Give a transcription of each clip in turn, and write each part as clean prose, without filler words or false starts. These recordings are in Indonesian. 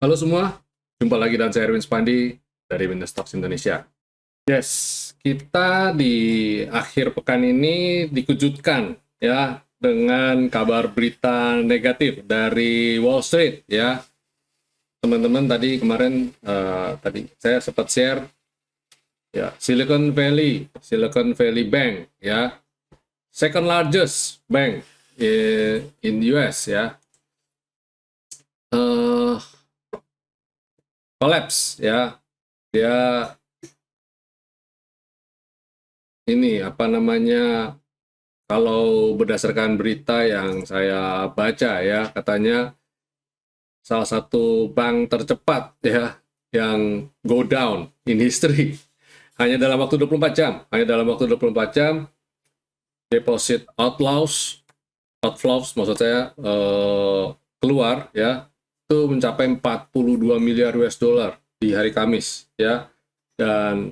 Halo semua, jumpa lagi dengan saya Erwin Spandi dari Windows Stocks Indonesia. Yes, kita di akhir pekan ini dikejutkan ya dengan kabar berita negatif dari Wall Street ya. Teman-teman tadi kemarin tadi saya sempat share ya Silicon Valley Bank ya, second largest bank in US ya. eh Collapse ya. Dia ini apa namanya, kalau berdasarkan berita yang saya baca ya, katanya salah satu bank tercepat ya yang go down in history hanya dalam waktu 24 jam. Hanya dalam waktu 24 jam deposit outflows maksud saya, keluar ya, itu mencapai 42 miliar US dollar di hari Kamis ya. Dan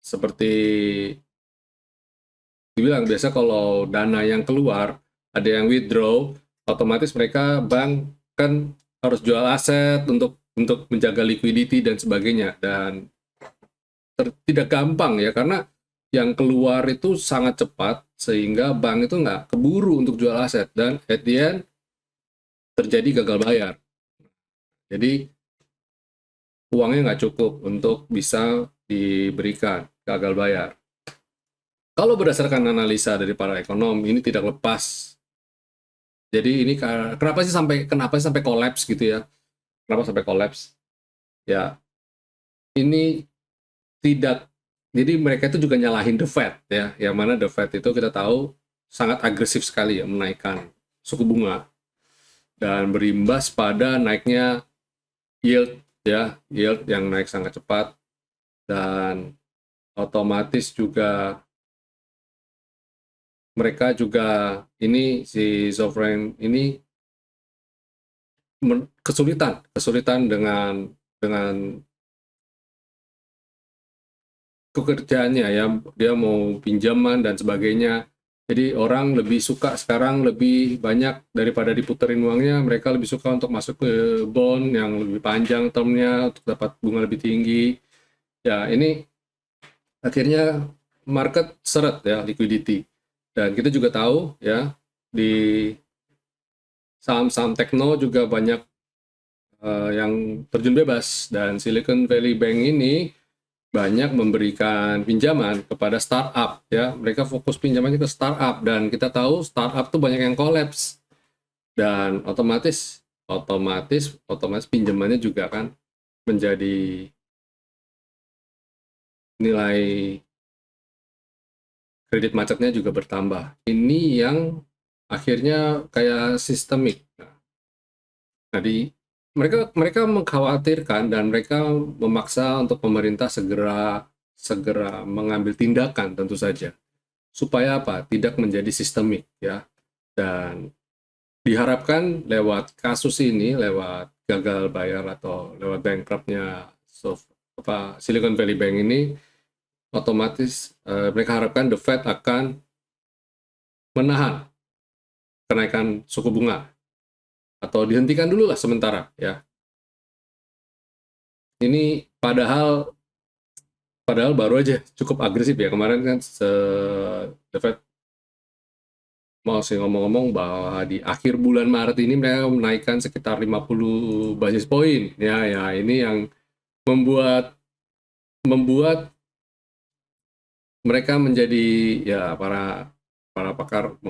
seperti dibilang, biasa kalau dana yang keluar ada yang withdraw, otomatis mereka bank kan harus jual aset untuk menjaga liquidity dan sebagainya, dan tidak gampang ya, karena yang keluar itu sangat cepat sehingga bank itu nggak keburu untuk jual aset, dan at the end terjadi gagal bayar. Jadi uangnya nggak cukup untuk bisa diberikan, gagal bayar. Kalau berdasarkan analisa dari para ekonom, ini tidak lepas. Jadi ini kenapa sih sampai collapse gitu ya? Kenapa sampai collapse? Ya, ini tidak. Jadi mereka itu juga nyalahin the Fed ya. Yang mana the Fed itu kita tahu sangat agresif sekali ya menaikkan suku bunga, dan berimbas pada naiknya yield ya, yield yang naik sangat cepat, dan otomatis juga mereka juga ini si sovereign ini kesulitan dengan pekerjaannya ya, dia mau pinjaman dan sebagainya. Jadi orang lebih suka sekarang, lebih banyak daripada diputerin uangnya, mereka lebih suka untuk masuk ke bond yang lebih panjang termnya untuk dapat bunga lebih tinggi. Ya, ini akhirnya market seret ya, liquidity. Dan kita juga tahu ya, di saham-saham tekno juga banyak yang terjun bebas, dan Silicon Valley Bank ini banyak memberikan pinjaman kepada startup ya. Mereka fokus pinjamannya ke startup, dan kita tahu startup tuh banyak yang collapse, dan otomatis pinjamannya juga kan menjadi, nilai kredit macetnya juga bertambah. Ini yang akhirnya kayak sistemik. Nah, mereka mereka mengkhawatirkan, dan mereka memaksa untuk pemerintah segera mengambil tindakan, tentu saja, supaya apa? Tidak menjadi sistemik ya. Dan diharapkan lewat kasus ini, lewat gagal bayar atau lewat bankruptnya Silicon Valley Bank ini, otomatis mereka harapkan the Fed akan menahan kenaikan suku bunga, atau dihentikan dulu lah sementara ya. Ini padahal baru aja cukup agresif ya kemarin kan, the Fed mau sih ngomong-ngomong bahwa di akhir bulan Maret ini mereka menaikkan sekitar 50 basis poin ya. Ya, ini yang membuat membuat mereka menjadi, ya, para para pakar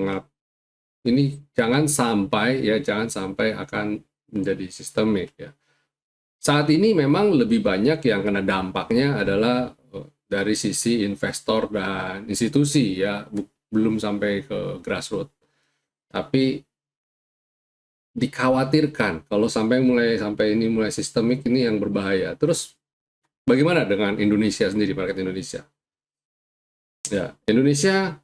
ini jangan sampai akan menjadi sistemik ya. Saat ini memang lebih banyak yang kena dampaknya adalah dari sisi investor dan institusi ya, belum sampai ke grassroots. Tapi dikhawatirkan kalau sampai ini mulai sistemik, ini yang berbahaya. Terus bagaimana dengan Indonesia sendiri, market Indonesia? Ya, Indonesia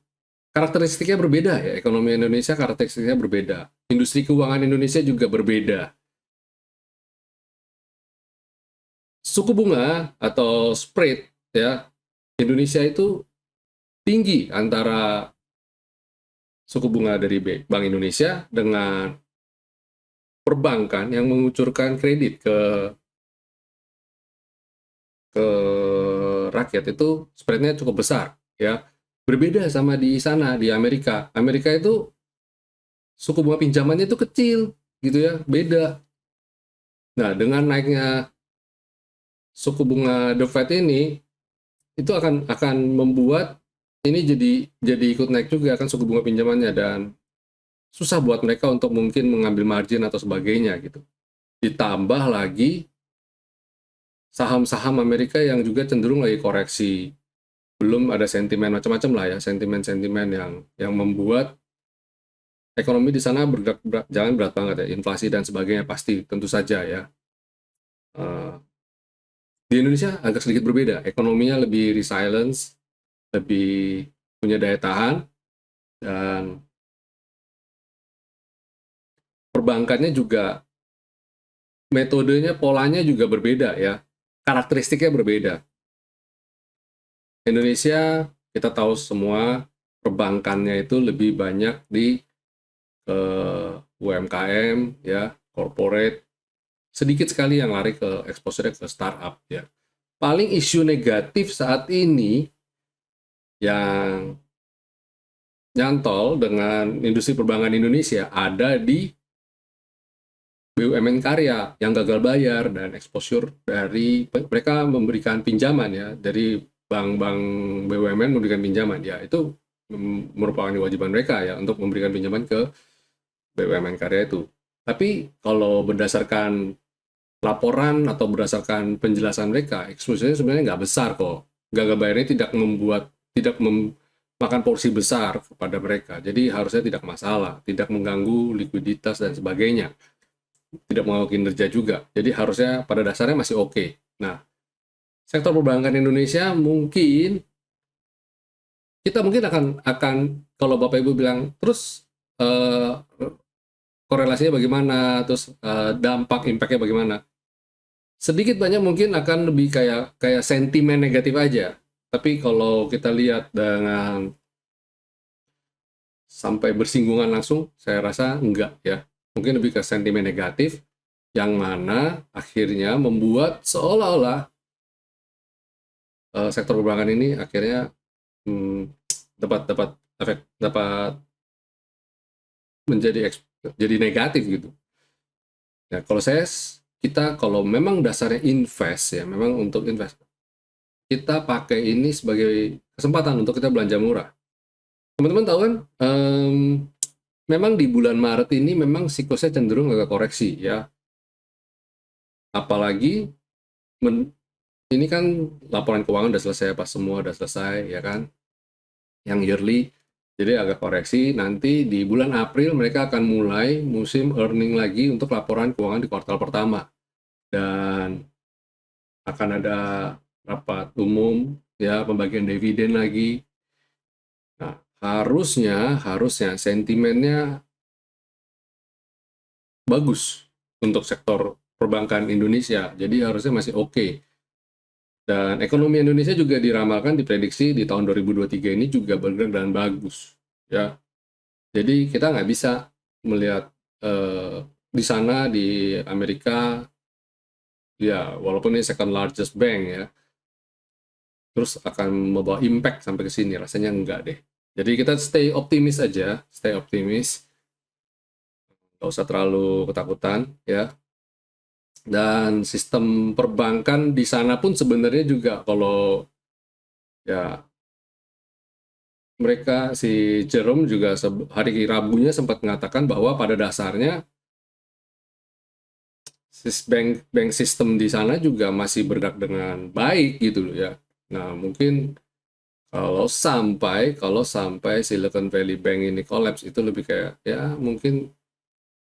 karakteristiknya berbeda ya, ekonomi Indonesia karakteristiknya berbeda. Industri keuangan Indonesia juga berbeda. Suku bunga atau spread ya, Indonesia itu tinggi antara suku bunga dari Bank Indonesia dengan perbankan yang mengucurkan kredit ke rakyat itu spreadnya cukup besar, ya. Berbeda sama di sana, di Amerika. Amerika itu suku bunga pinjamannya itu kecil, gitu ya, beda. Nah, dengan naiknya suku bunga The Fed ini, itu akan membuat ini jadi ikut naik juga kan suku bunga pinjamannya, dan susah buat mereka untuk mungkin mengambil margin atau sebagainya gitu. Ditambah lagi saham-saham Amerika yang juga cenderung lagi koreksi. Belum ada sentimen macam-macam lah ya, sentimen-sentimen yang membuat ekonomi di sana bergerak jangan berat banget ya, inflasi dan sebagainya pasti tentu saja ya. Uh, di Indonesia agak sedikit berbeda, ekonominya lebih resilience, lebih punya daya tahan, dan perbankannya juga metodenya, polanya juga berbeda ya, karakteristiknya berbeda. Indonesia kita tahu semua perbankannya itu lebih banyak di UMKM ya, corporate, sedikit sekali yang lari ke exposure ke startup ya. Paling isu negatif saat ini yang nyantol dengan industri perbankan Indonesia ada di BUMN karya yang gagal bayar dan exposure dari mereka memberikan pinjaman ya, dari bank-bank BUMN memberikan pinjaman ya, itu merupakan kewajiban mereka ya untuk memberikan pinjaman ke BUMN karya itu. Tapi kalau berdasarkan laporan atau berdasarkan penjelasan mereka, exposure-nya sebenarnya nggak besar kok. Gagal bayarnya tidak memakan porsi besar kepada mereka. Jadi harusnya tidak masalah, tidak mengganggu likuiditas dan sebagainya. Tidak mengganggu kinerja juga. Jadi harusnya pada dasarnya masih oke. Nah, sektor perbankan Indonesia mungkin kita mungkin akan kalau Bapak Ibu bilang terus korelasinya bagaimana, terus dampak impactnya bagaimana, sedikit banyak mungkin akan lebih kayak sentimen negatif aja. Tapi kalau kita lihat dengan sampai bersinggungan langsung, saya rasa enggak ya. Mungkin lebih ke sentimen negatif yang mana akhirnya membuat seolah-olah sektor perbankan ini akhirnya dapat menjadi jadi negatif gitu. Ya, kita kalau memang dasarnya invest ya, memang untuk invest, kita pakai ini sebagai kesempatan untuk kita belanja murah. Teman-teman tahu kan, memang di bulan Maret ini memang siklusnya cenderung agak koreksi ya. Apalagi ini kan laporan keuangan udah selesai, pas semua udah selesai ya kan, yang yearly. Jadi agak koreksi, nanti di bulan April mereka akan mulai musim earning lagi untuk laporan keuangan di kuartal pertama. Dan akan ada rapat umum, ya, pembagian dividen lagi. Nah, harusnya sentimennya bagus untuk sektor perbankan Indonesia. Jadi harusnya masih oke. Dan ekonomi Indonesia juga diramalkan, diprediksi di tahun 2023 ini juga bergerak dan bagus. Ya, jadi kita nggak bisa melihat di sana di Amerika, ya walaupun ini second largest bank ya, terus akan membawa impact sampai ke sini, rasanya enggak deh. Jadi kita stay optimis aja, stay optimis, nggak usah terlalu ketakutan ya. Dan sistem perbankan di sana pun sebenarnya juga kalau ya mereka, si Jerome juga hari Rabunya sempat mengatakan bahwa pada dasarnya bank sistem di sana juga masih bergerak dengan baik gitu loh ya. Nah, mungkin kalau sampai Silicon Valley Bank ini collapse, itu lebih kayak ya mungkin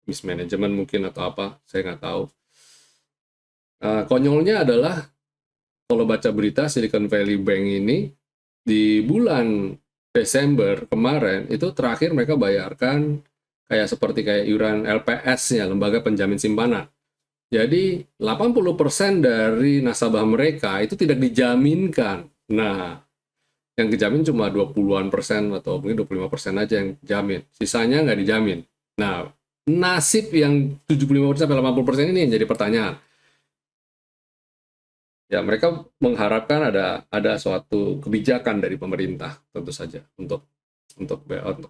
mismanagement mungkin atau apa, saya nggak tahu. Konyolnya adalah kalau baca berita Silicon Valley Bank ini di bulan Desember kemarin itu terakhir mereka bayarkan kayak iuran LPS-nya, lembaga penjamin simpanan. Jadi 80% dari nasabah mereka itu tidak dijaminkan. Nah, yang dijamin cuma 20-an persen atau mungkin 25% aja yang dijamin. Sisanya nggak dijamin. Nah, nasib yang 75% sampai 80% ini yang jadi pertanyaan. Ya, mereka mengharapkan ada suatu kebijakan dari pemerintah tentu saja untuk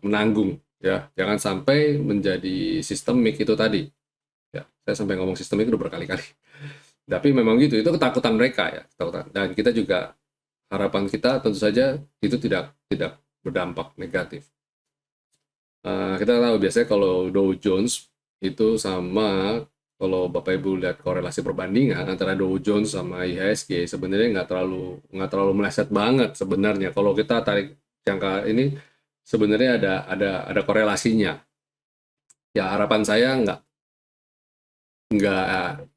menanggung, ya. Jangan sampai menjadi sistemik itu tadi. Ya, saya sampai ngomong sistemik itu berkali-kali. Tapi memang gitu, itu ketakutan mereka ya, ketakutan. Dan kita juga harapan kita tentu saja itu tidak tidak berdampak negatif. Kita tahu biasanya kalau Dow Jones itu sama, kalau Bapak Ibu lihat korelasi perbandingan antara Dow Jones sama IHSG sebenarnya nggak terlalu meleset banget sebenarnya. Kalau kita tarik jangka ini sebenarnya ada korelasinya. Ya harapan saya nggak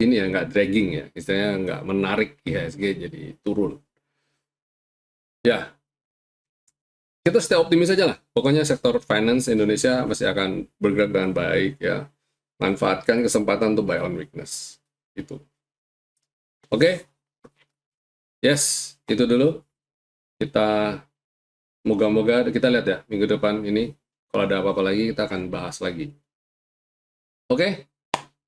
ini ya, nggak dragging ya, istilahnya nggak menarik IHSG jadi turun. Ya, kita stay optimis aja lah. Pokoknya sektor finance Indonesia masih akan bergerak dengan baik ya. Manfaatkan kesempatan untuk buy on weakness. Itu. Oke, yes, itu dulu. Kita moga-moga kita lihat ya minggu depan ini kalau ada apa-apa lagi kita akan bahas lagi. Oke,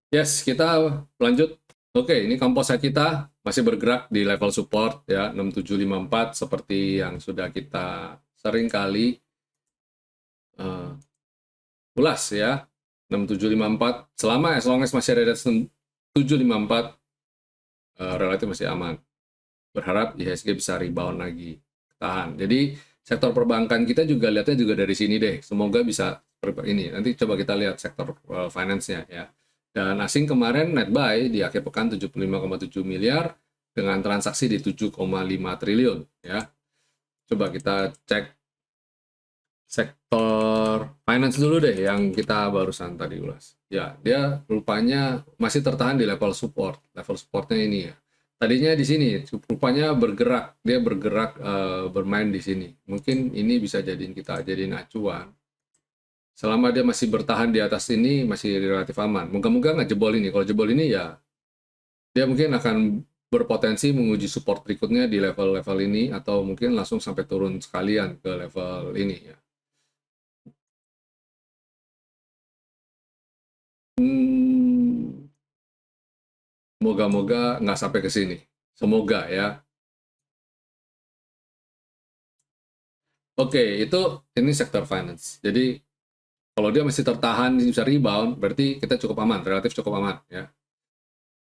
yes, kita lanjut. Oke, ini komposit kita masih bergerak di level support ya 6754 seperti yang sudah kita sering kali ulas ya. 6754 selama as long as masih ada 754 relatif masih aman. Berharap IHSG bisa rebound lagi, tahan. Jadi sektor perbankan kita juga lihatnya juga dari sini deh. Semoga bisa ini. Nanti coba kita lihat sektor finance-nya ya. Dan asing kemarin net buy di akhir pekan 75,7 miliar dengan transaksi di 7,5 triliun ya. Coba kita cek sektor finance dulu deh yang kita barusan tadi ulas. Ya, dia rupanya masih tertahan di level support. Level supportnya ini ya. Tadinya di sini, rupanya bergerak. Dia bergerak bermain di sini. Mungkin ini bisa jadiin acuan. Selama dia masih bertahan di atas ini, masih relatif aman. Moga-moga nggak jebol ini. Kalau jebol ini ya, dia mungkin akan berpotensi menguji support berikutnya di level-level ini, atau mungkin langsung sampai turun sekalian ke level ini ya. Moga-moga nggak sampai ke sini. Semoga ya. Oke, itu ini sektor finance. Jadi kalau dia masih tertahan, bisa rebound, berarti kita cukup aman, relatif cukup aman ya.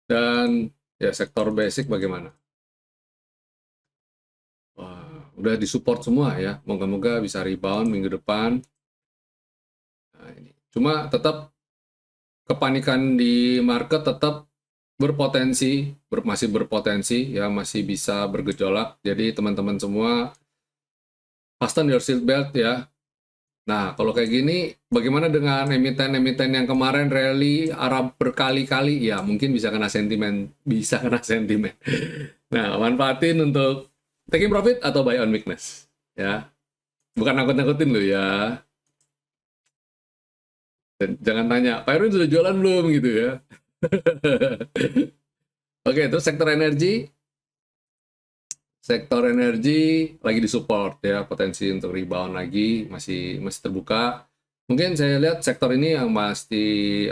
Dan ya sektor basic bagaimana? Wah, udah disupport semua ya. Moga-moga bisa rebound minggu depan. Nah, ini. Cuma tetap kepanikan di market tetap berpotensi, masih berpotensi ya, masih bisa bergejolak. Jadi teman-teman semua fasten your seat belt ya. Nah, kalau kayak gini, bagaimana dengan emiten-emiten yang kemarin rally Arab berkali-kali? Ya, mungkin bisa kena sentimen, bisa kena sentimen. Nah, manfaatin untuk taking profit atau buy on weakness, ya. Bukan nakut-nakutin lo ya. Dan jangan tanya, Pak Erwin sudah jualan belum gitu ya. Oke, terus sektor energi. Sektor energi lagi disupport ya, potensi untuk rebound lagi masih terbuka. Mungkin saya lihat sektor ini yang pasti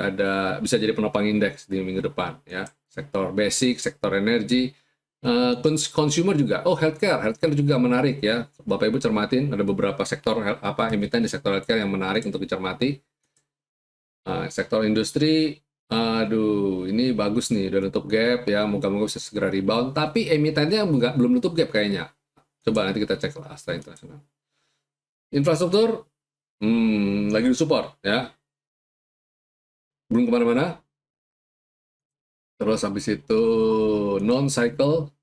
bisa jadi penopang indeks di minggu depan ya. Sektor basic, sektor energi, consumer juga. Oh, healthcare juga menarik ya. Bapak Ibu cermatin, ada beberapa sektor emiten di sektor healthcare yang menarik untuk dicermati. Sektor industri, aduh, ini bagus nih, udah nutup gap ya, moga-moga bisa segera rebound. Tapi emitennya belum nutup gap kayaknya. Coba nanti kita cek lah Astra International. Infrastruktur, lagi disupport ya, belum kemana-mana. Terus habis itu non-cycle,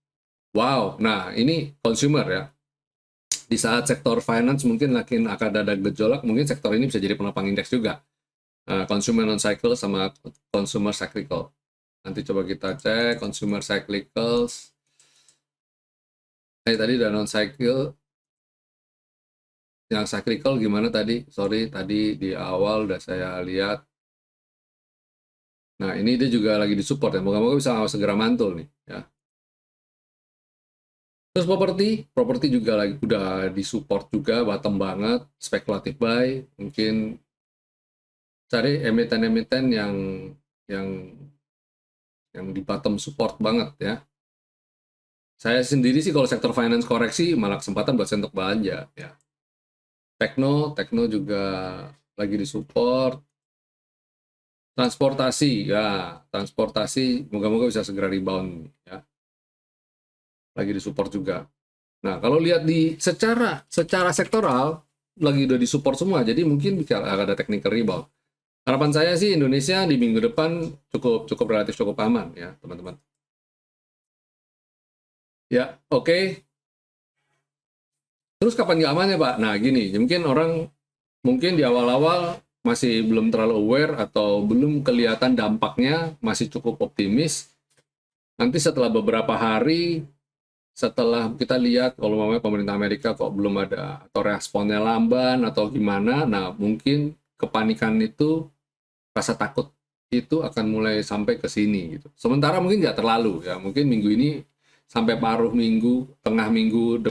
wow. Nah ini consumer ya. Di saat sektor finance mungkin akan ada gejolak, mungkin sektor ini bisa jadi penopang indeks juga. Consumer non-cycle sama consumer cyclical. Nanti coba kita cek consumer cyclicals. Tadi udah non-cycle. Yang cyclical gimana tadi? Sorry, tadi di awal udah saya lihat. Nah, ini dia juga lagi disupport ya. Moga-moga bisa segera mantul nih ya. Terus properti juga lagi udah disupport juga, bottom banget, spekulatif buy. Mungkin cari emiten-emiten yang yang di bottom support banget ya. Saya sendiri sih kalau sektor finance koreksi malah kesempatan buat saya untuk belanja ya. Tekno juga lagi disupport. Transportasi ya, transportasi moga-moga bisa segera rebound ya. Lagi disupport juga. Nah, kalau lihat di secara sektoral lagi udah disupport semua, jadi mungkin bisa ada technical rebound. Harapan saya sih Indonesia di minggu depan cukup relatif cukup aman ya, teman-teman. Ya, oke. Terus kapan nggak aman ya, Pak? Nah, gini, mungkin orang mungkin di awal-awal masih belum terlalu aware atau belum kelihatan dampaknya, masih cukup optimis. Nanti setelah beberapa hari, setelah kita lihat kalau mamanya pemerintah Amerika kok belum ada atau responnya lamban atau gimana, nah mungkin kepanikan itu, rasa takut itu akan mulai sampai ke sini gitu. Sementara mungkin nggak terlalu ya, mungkin minggu ini sampai paruh minggu, tengah minggu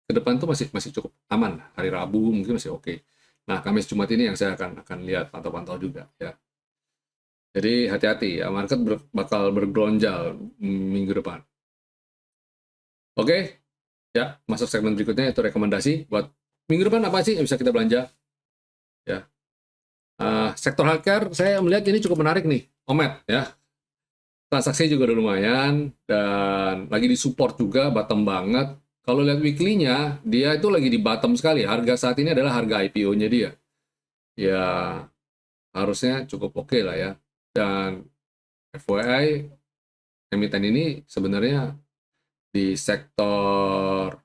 ke depan tuh masih cukup aman. Hari Rabu mungkin masih oke. Nah, Kamis Jumat ini yang saya akan lihat pantau-pantau juga ya. Jadi hati-hati ya, market bakal bergelonjal minggu depan. Oke, ya masuk segmen berikutnya itu rekomendasi buat minggu depan apa sih yang bisa kita belanja ya. Sektor healthcare saya melihat ini cukup menarik nih, Omed ya. Transaksi juga udah lumayan dan lagi disupport juga bottom banget. Kalau lihat weekly-nya dia itu lagi di bottom sekali. Harga saat ini adalah harga IPO-nya dia. Ya harusnya cukup oke lah ya. Dan FYI emiten ini sebenarnya di sektor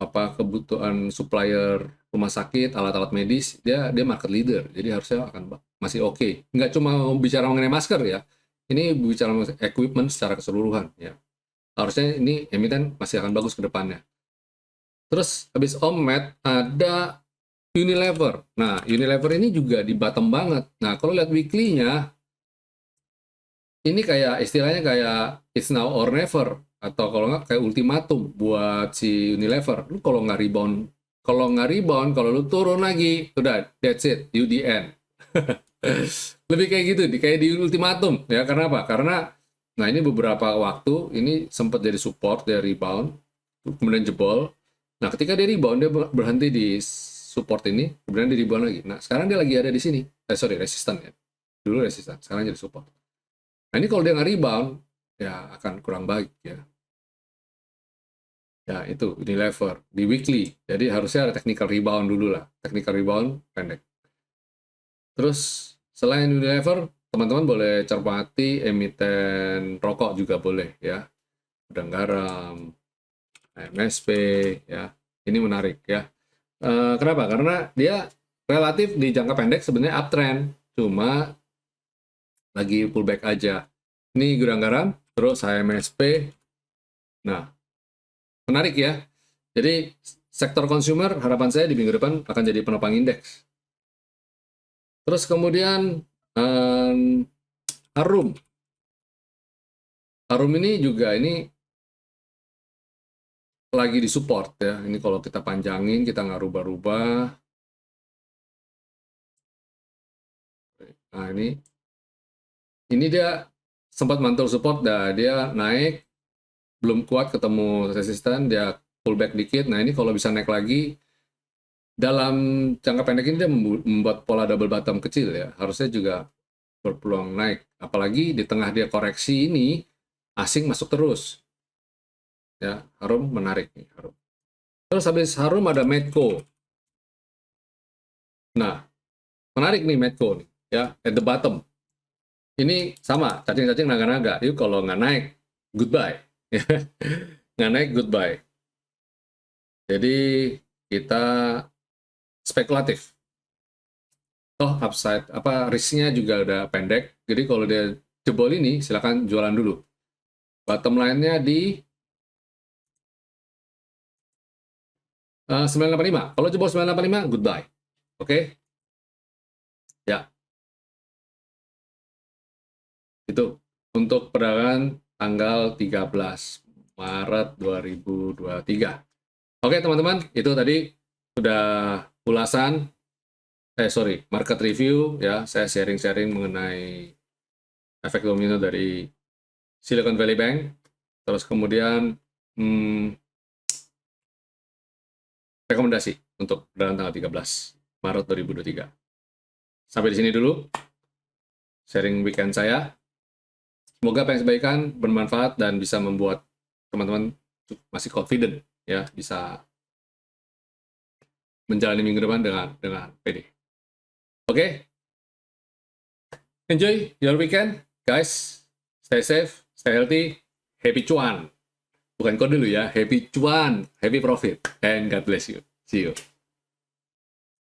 kebutuhan supplier rumah sakit, alat-alat medis, dia market leader, jadi harusnya akan masih oke. Nggak cuma bicara mengenai masker ya, ini bicara mengenai equipment secara keseluruhan ya. Harusnya ini emiten masih akan bagus ke depannya. Terus habis Omed ada Unilever. Nah, Unilever ini juga di bottom banget. Nah, kalau lihat weekly-nya, ini kayak istilahnya kayak it's now or never, atau kalau nggak kayak ultimatum buat si Unilever. Lu kalau lu turun lagi, udah that's it, you the end. Lebih kayak gitu, kayak di ultimatum ya. Karena apa? Karena nah ini beberapa waktu ini sempat jadi support, dia rebound, kemudian jebol. Nah ketika dia rebound, dia berhenti di support ini, kemudian dia rebound lagi. Nah sekarang dia lagi ada di sini. Resistan ya. Dulu resistan, sekarang jadi support. Nah ini kalau dia nggak rebound, ya akan kurang baik ya. Ya itu Unilever di weekly. Jadi harusnya ada technical rebound dulu lah. Technical rebound pendek. Terus selain Unilever, teman-teman boleh cermati emiten rokok juga boleh ya. Gudang Garam, MSP ya. Ini menarik ya. Kenapa? Karena dia relatif di jangka pendek sebenarnya uptrend. Cuma lagi pullback aja. Ini Gudang Garam, terus HMSP. Nah, menarik ya. Jadi sektor consumer harapan saya di minggu depan akan jadi penopang indeks. Terus kemudian Harum. Harum ini juga ini lagi disupport ya. Ini kalau kita panjangin, kita nggak rubah-rubah. Nah ini dia sempat mantul support, dia naik, belum kuat ketemu resisten, dia pullback dikit. Nah ini kalau bisa naik lagi, dalam jangka pendek ini dia membuat pola double bottom kecil ya. Harusnya juga berpeluang naik. Apalagi di tengah dia koreksi ini, asing masuk terus. Ya, Harum menarik nih, Harum. Terus habis Harum ada Medco. Nah, menarik nih Medco nih, ya, at the bottom. Ini sama, cacing-cacing naga-naga. Itu kalau nggak naik, goodbye. Nggak naik, goodbye. Jadi kita spekulatif. Toh upside risknya juga udah pendek. Jadi kalau dia jebol ini silakan jualan dulu. Bottom line-nya di 985. Kalau jebol 985, goodbye. Oke? Ya. Itu untuk perdagangan tanggal 13 Maret 2023. Oke, teman-teman, itu tadi sudah ulasan market review ya. Saya sharing-sharing mengenai efek domino dari Silicon Valley Bank. Terus kemudian rekomendasi untuk dalam tanggal 13 Maret 2023. Sampai di sini dulu sharing weekend saya. Semoga apa yang saya sampaikan bermanfaat dan bisa membuat teman-teman masih confident ya, bisa menjalani minggu depan dengan pede. Oke, enjoy your weekend, guys. Stay safe, stay healthy, happy cuan. Bukan kode dulu ya, happy cuan, happy profit, and God bless you. See you.